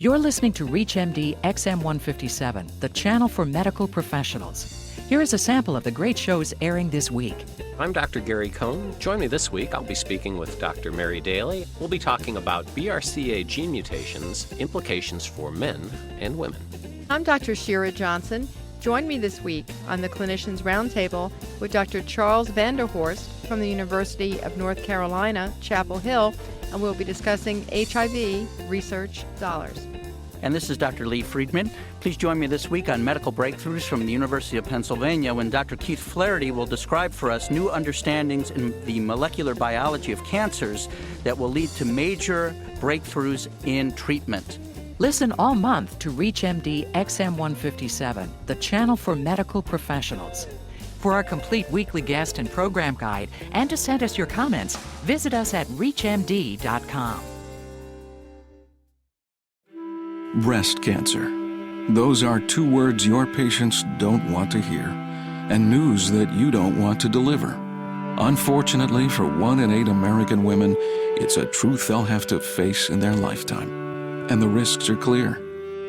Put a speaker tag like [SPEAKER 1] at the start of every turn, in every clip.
[SPEAKER 1] You're listening to ReachMD XM157, the channel for medical professionals. Here is a sample of the great shows airing this week.
[SPEAKER 2] I'm Dr. Gary Cohn. Join me this week. I'll be speaking with Dr. Mary Daly. We'll be talking about BRCA gene mutations, implications for men and women.
[SPEAKER 3] I'm Dr. Shira Johnson. Join me this week on the Clinicians Roundtable with Dr. Charles Vanderhorst from the University of North Carolina, Chapel Hill, and we'll be discussing HIV research dollars.
[SPEAKER 4] And this is Dr. Lee Friedman. Please join me this week on Medical Breakthroughs from the University of Pennsylvania when Dr. Keith Flaherty will describe for us new understandings in the molecular biology of cancers that will lead to major breakthroughs in treatment.
[SPEAKER 1] Listen all month to ReachMD XM157, the channel for medical professionals. For our complete weekly guest and program guide and to send us your comments, visit us at reachmd.com.
[SPEAKER 5] Breast cancer. Those are two words your patients don't want to hear, and news that you don't want to deliver. Unfortunately, for 1 in 8 American women, it's a truth they'll have to face in their lifetime. And the risks are clear.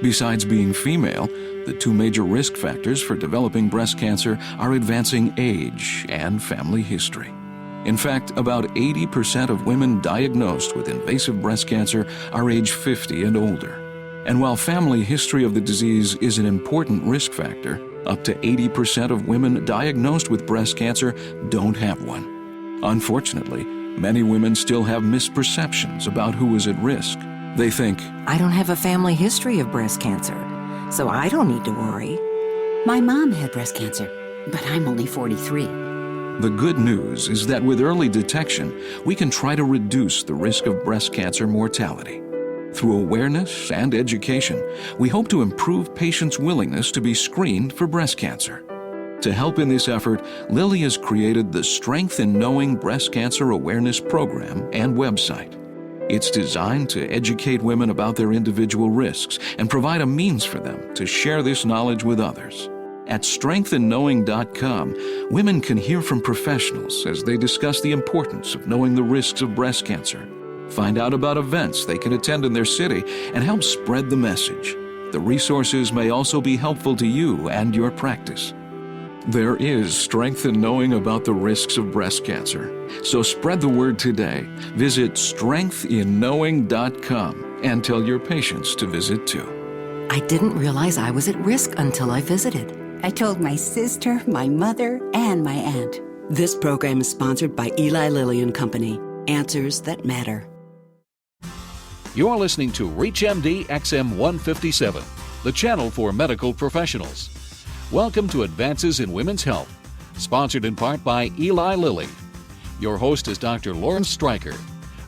[SPEAKER 5] Besides being female, the two major risk factors for developing breast cancer are advancing age and family history. In fact, about 80% of women diagnosed with invasive breast cancer are age 50 and older. And while family history of the disease is an important risk factor, up to 80% of women diagnosed with breast cancer don't have one. Unfortunately, many women still have misperceptions about who is at risk. They think,
[SPEAKER 6] I don't have a family history of breast cancer, so I don't need to worry. My mom had breast cancer, but I'm only 43.
[SPEAKER 5] The good news is that with early detection, we can try to reduce the risk of breast cancer mortality. Through awareness and education, we hope to improve patients' willingness to be screened for breast cancer. To help in this effort, Lilly has created the Strength in Knowing Breast Cancer Awareness Program and website. It's designed to educate women about their individual risks and provide a means for them to share this knowledge with others. At strengthinknowing.com, women can hear from professionals as they discuss the importance of knowing the risks of breast cancer. Find out about events they can attend in their city and help spread the message. The resources may also be helpful to you and your practice. There is strength in knowing about the risks of breast cancer. So spread the word today. Visit strengthinknowing.com and tell your patients to visit too.
[SPEAKER 6] I didn't realize I was at risk until I visited.
[SPEAKER 7] I told my sister, my mother, and my aunt.
[SPEAKER 8] This program is sponsored by Eli Lilly and Company. Answers that matter.
[SPEAKER 9] You're listening to ReachMD XM157, the channel for medical professionals. Welcome to Advances in Women's Health, sponsored in part by Eli Lilly. Your host is Dr. Lawrence Streicher,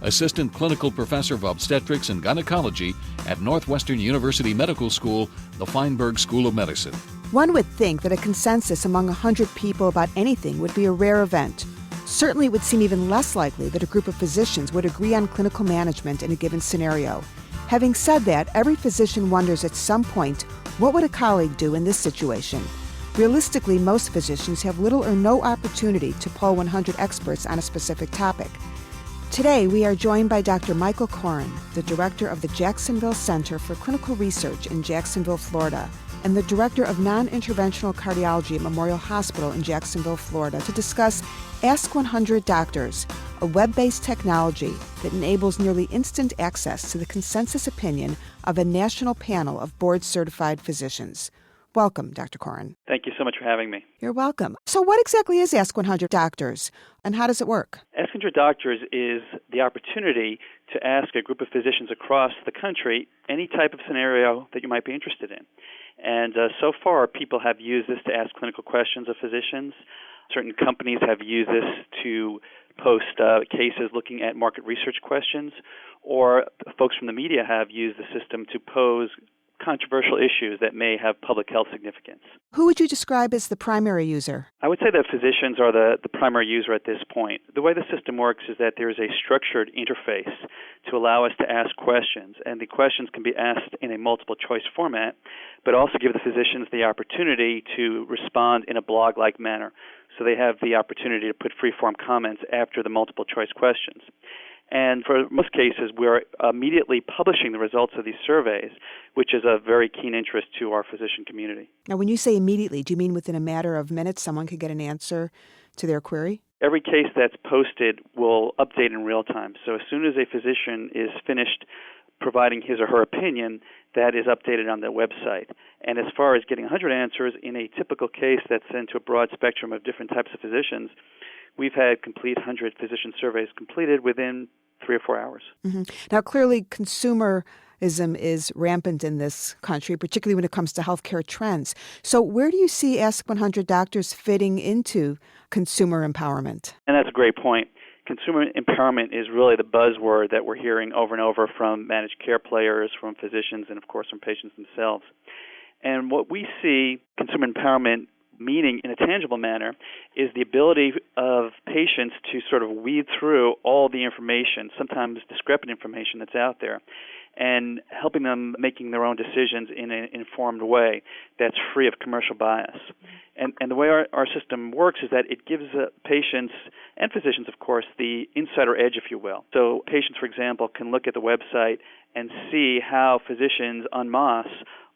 [SPEAKER 9] Assistant Clinical Professor of Obstetrics and Gynecology at Northwestern University Medical School, the Feinberg School of Medicine.
[SPEAKER 10] One would think that a consensus among 100 people about anything would be a rare event. Certainly, it would seem even less likely that a group of physicians would agree on clinical management in a given scenario. Having said that, every physician wonders at some point, what would a colleague do in this situation? Realistically, most physicians have little or no opportunity to poll 100 experts on a specific topic. Today, we are joined by Dr. Michael Koren, the director of the Jacksonville Center for Clinical Research in Jacksonville, Florida, and the director of non-interventional cardiology at Memorial Hospital in Jacksonville, Florida, to discuss Ask 100 Doctors, a web-based technology that enables nearly instant access to the consensus opinion of a national panel of board-certified physicians. Welcome, Dr. Koren.
[SPEAKER 11] Thank you so much for having me.
[SPEAKER 10] You're welcome. So what exactly is Ask 100 Doctors, and how does it work?
[SPEAKER 11] Ask 100 Doctors is the opportunity to ask a group of physicians across the country any type of scenario that you might be interested in. And so far, people have used this to ask clinical questions of physicians. Certain companies have used this to post cases looking at market research questions, or folks from the media have used the system to pose controversial issues that may have public health significance.
[SPEAKER 10] Who would you describe as the primary user?
[SPEAKER 11] I would say that physicians are the primary user at this point. The way the system works is that there is a structured interface to allow us to ask questions, and the questions can be asked in a multiple choice format, but also give the physicians the opportunity to respond in a blog-like manner. So they have the opportunity to put free-form comments after the multiple choice questions. And for most cases, we're immediately publishing the results of these surveys, which is of very keen interest to our physician community.
[SPEAKER 10] Now, when you say immediately, do you mean within a matter of minutes someone could get an answer to their query?
[SPEAKER 11] Every case that's posted will update in real time. So as soon as a physician is finished providing his or her opinion, that is updated on the website. And as far as getting 100 answers in a typical case that's sent to a broad spectrum of different types of physicians, we've had complete 100 physician surveys completed within 3 or 4 hours.
[SPEAKER 10] Mm-hmm. Now, clearly, consumerism is rampant in this country, particularly when it comes to healthcare trends. So where do you see Ask 100 Doctors fitting into consumer empowerment?
[SPEAKER 11] And that's a great point. Consumer empowerment is really the buzzword that we're hearing over and over from managed care players, from physicians, and of course from patients themselves. And what we see consumer empowerment meaning in a tangible manner is the ability of patients to sort of weed through all the information, sometimes discrepant information that's out there, and helping them making their own decisions in an informed way that's free of commercial bias. And the way our system works is that it gives patients and physicians, of course, the insider edge, if you will. So patients, for example, can look at the website and see how physicians en masse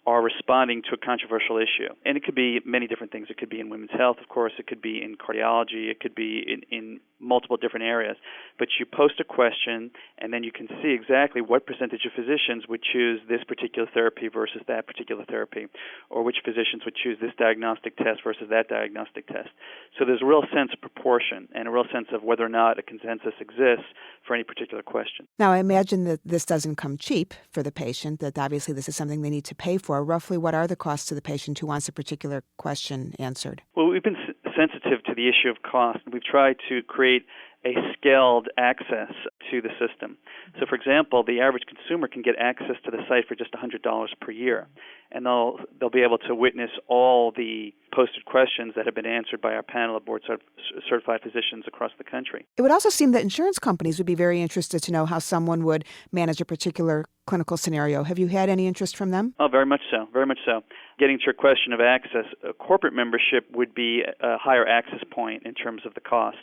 [SPEAKER 11] are responding to a controversial issue. And it could be many different things. It could be in women's health, of course. It could be in cardiology. It could be in multiple different areas. But you post a question, and then you can see exactly what percentage of physicians would choose this particular therapy versus that particular therapy, or which physicians would choose this diagnostic test versus that diagnostic test. So there's a real sense of proportion and a real sense of whether or not a consensus exists for any particular question.
[SPEAKER 10] Now, I imagine that this doesn't come cheap for the patient, that obviously this is something they need to pay for. Roughly, what are the costs to the patient who wants a particular question answered?
[SPEAKER 11] Well, we've been sensitive to the issue of cost. We've tried to create a scaled access to the system. So, for example, the average consumer can get access to the site for just $100 per year, and they'll be able to witness all the posted questions that have been answered by our panel of board-certified physicians across the country.
[SPEAKER 10] It would also seem that insurance companies would be very interested to know how someone would manage a particular clinical scenario. Have you had any interest from them?
[SPEAKER 11] Oh, very much so, very much so. Getting to your question of access, corporate membership would be a higher access point in terms of the cost.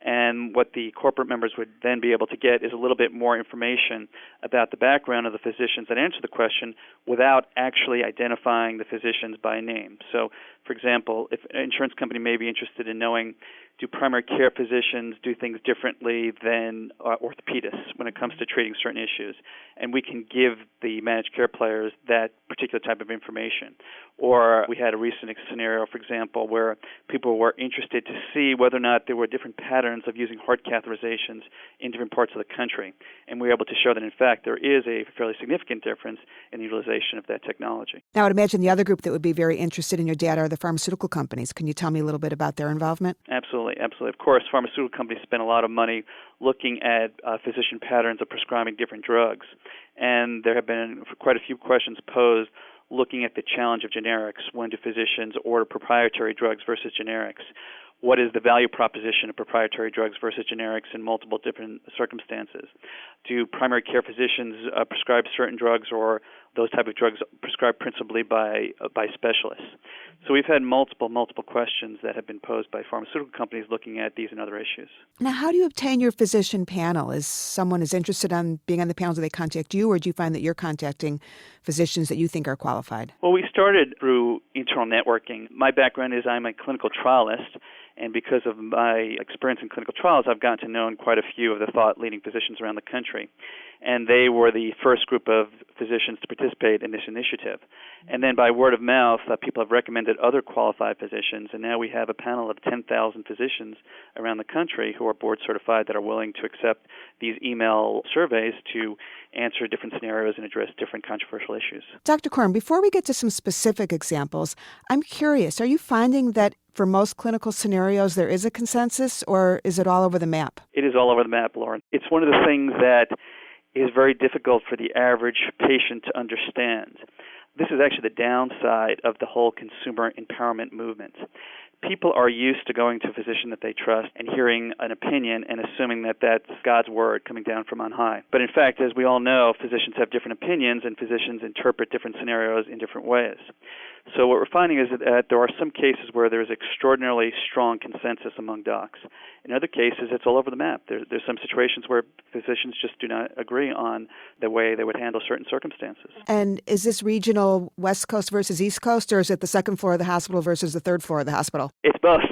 [SPEAKER 11] And what the corporate members would then be able to get is a little bit more information about the background of the physicians that answer the question without actually identifying the physicians by name. So, for example, if an insurance company may be interested in knowing, do primary care physicians do things differently than orthopedists when it comes to treating certain issues? And we can give the managed care players that particular type of information. Or we had a recent scenario, for example, where people were interested to see whether or not there were different patterns of using heart catheterizations in different parts of the country. And we were able to show that, in fact, there is a fairly significant difference in the utilization of that technology.
[SPEAKER 10] Now, I would imagine the other group that would be very interested in your data are the pharmaceutical companies. Can you tell me a little bit about their involvement?
[SPEAKER 11] Absolutely. Of course, pharmaceutical companies spend a lot of money looking at physician patterns of prescribing different drugs. And there have been quite a few questions posed looking at the challenge of generics. When do physicians order proprietary drugs versus generics? What is the value proposition of proprietary drugs versus generics in multiple different circumstances? Do primary care physicians prescribe certain drugs, or those type of drugs prescribed principally by specialists? So we've had multiple questions that have been posed by pharmaceutical companies looking at these and other issues.
[SPEAKER 10] Now, how do you obtain your physician panel? Is someone is interested in being on the panel, do they contact you, or do you find that you're contacting physicians that you think are qualified?
[SPEAKER 11] Well, we started through internal networking. My background is I'm a clinical trialist, and because of my experience in clinical trials, I've gotten to know quite a few of the thought-leading physicians around the country. And they were the first group of physicians to participate in this initiative. And then by word of mouth, people have recommended other qualified physicians, and now we have a panel of 10,000 physicians around the country who are board-certified that are willing to accept these email surveys to answer different scenarios and address different controversial issues.
[SPEAKER 10] Dr. Koren, before we get to some specific examples, I'm curious, are you finding that for most clinical scenarios there is a consensus, or is it all over the map?
[SPEAKER 11] It is all over the map, Lauren. It's one of the things that is very difficult for the average patient to understand. This is actually the downside of the whole consumer empowerment movement. people are used to going to a physician that they trust and hearing an opinion and assuming that that's God's word coming down from on high. But in fact, as we all know, physicians have different opinions and physicians interpret different scenarios in different ways. So what we're finding is that there are some cases where there's extraordinarily strong consensus among docs. In other cases, it's all over the map. There's some situations where physicians just do not agree on the way they would handle certain circumstances.
[SPEAKER 10] And is this regional West Coast versus East Coast, or is it the second floor of the hospital versus the third floor of the hospital?
[SPEAKER 11] It's both.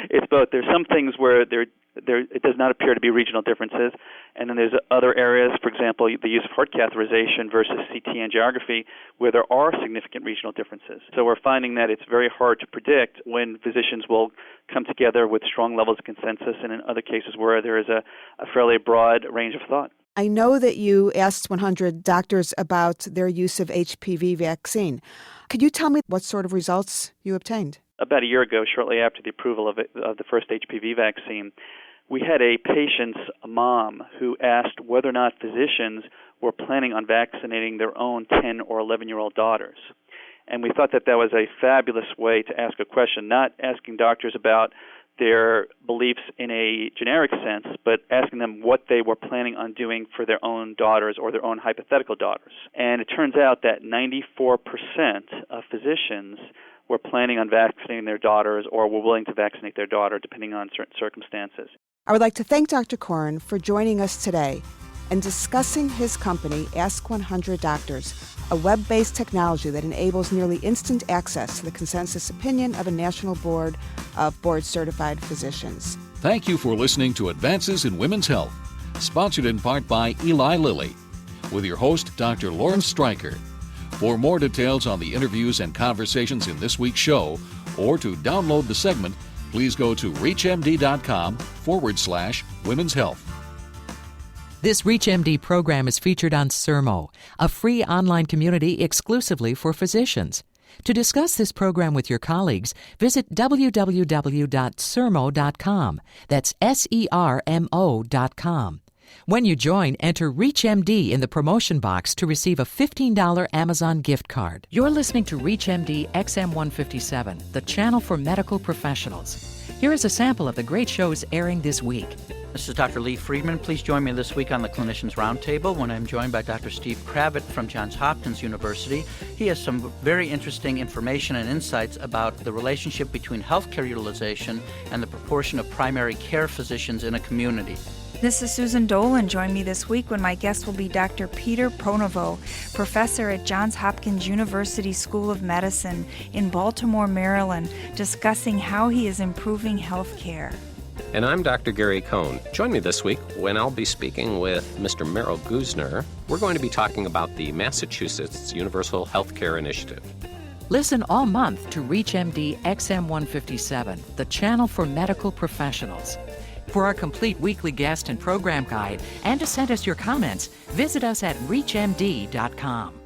[SPEAKER 11] It's both. There's some things where it does not appear to be regional differences, and then there's other areas, for example, the use of heart catheterization versus CT angiography, where there are significant regional differences. So we're finding that it's very hard to predict when physicians will come together with strong levels of consensus, and in other cases where there is a fairly broad range of thought.
[SPEAKER 10] I know that you asked 100 doctors about their use of HPV vaccine. Could you tell me what sort of results you obtained?
[SPEAKER 11] About a year ago, shortly after the approval of the first HPV vaccine, we had a patient's mom who asked whether or not physicians were planning on vaccinating their own 10 or 11-year-old daughters. And we thought that that was a fabulous way to ask a question, not asking doctors about their beliefs in a generic sense, but asking them what they were planning on doing for their own daughters or their own hypothetical daughters. And it turns out that 94% of physicians were planning on vaccinating their daughters or were willing to vaccinate their daughter depending on certain circumstances.
[SPEAKER 10] I would like to thank Dr. Koren for joining us today and discussing his company, Ask 100 Doctors, a web-based technology that enables nearly instant access to the consensus opinion of a national board of board-certified physicians.
[SPEAKER 9] Thank you for listening to Advances in Women's Health, sponsored in part by Eli Lilly, with your host, Dr. Lawrence Streicher. For more details on the interviews and conversations in this week's show, or to download the segment, please go to reachmd.com/women's health.
[SPEAKER 1] This ReachMD program is featured on Sermo, a free online community exclusively for physicians. To discuss this program with your colleagues, visit www.sermo.com. That's SERMO.com. When you join, enter ReachMD in the promotion box to receive a $15 Amazon gift card. You're listening to ReachMD XM157, the channel for medical professionals. Here is a sample of the great shows airing this week.
[SPEAKER 4] This is Dr. Lee Friedman. Please join me this week on the Clinicians Roundtable when I'm joined by Dr. Steve Kravitz from Johns Hopkins University. He has some very interesting information and insights about the relationship between healthcare utilization and the proportion of primary care physicians in a community.
[SPEAKER 12] This is Susan Dolan. Join me this week when my guest will be Dr. Peter Pronovost, professor at Johns Hopkins University School of Medicine in Baltimore, Maryland, discussing how he is improving health care.
[SPEAKER 2] And I'm Dr. Gary Cohn. Join me this week when I'll be speaking with Mr. Merrill Guzner. We're going to be talking about the Massachusetts Universal Healthcare Initiative.
[SPEAKER 1] Listen all month to ReachMD XM157, the channel for medical professionals. For our complete weekly guest and program guide and to send us your comments, visit us at reachmd.com.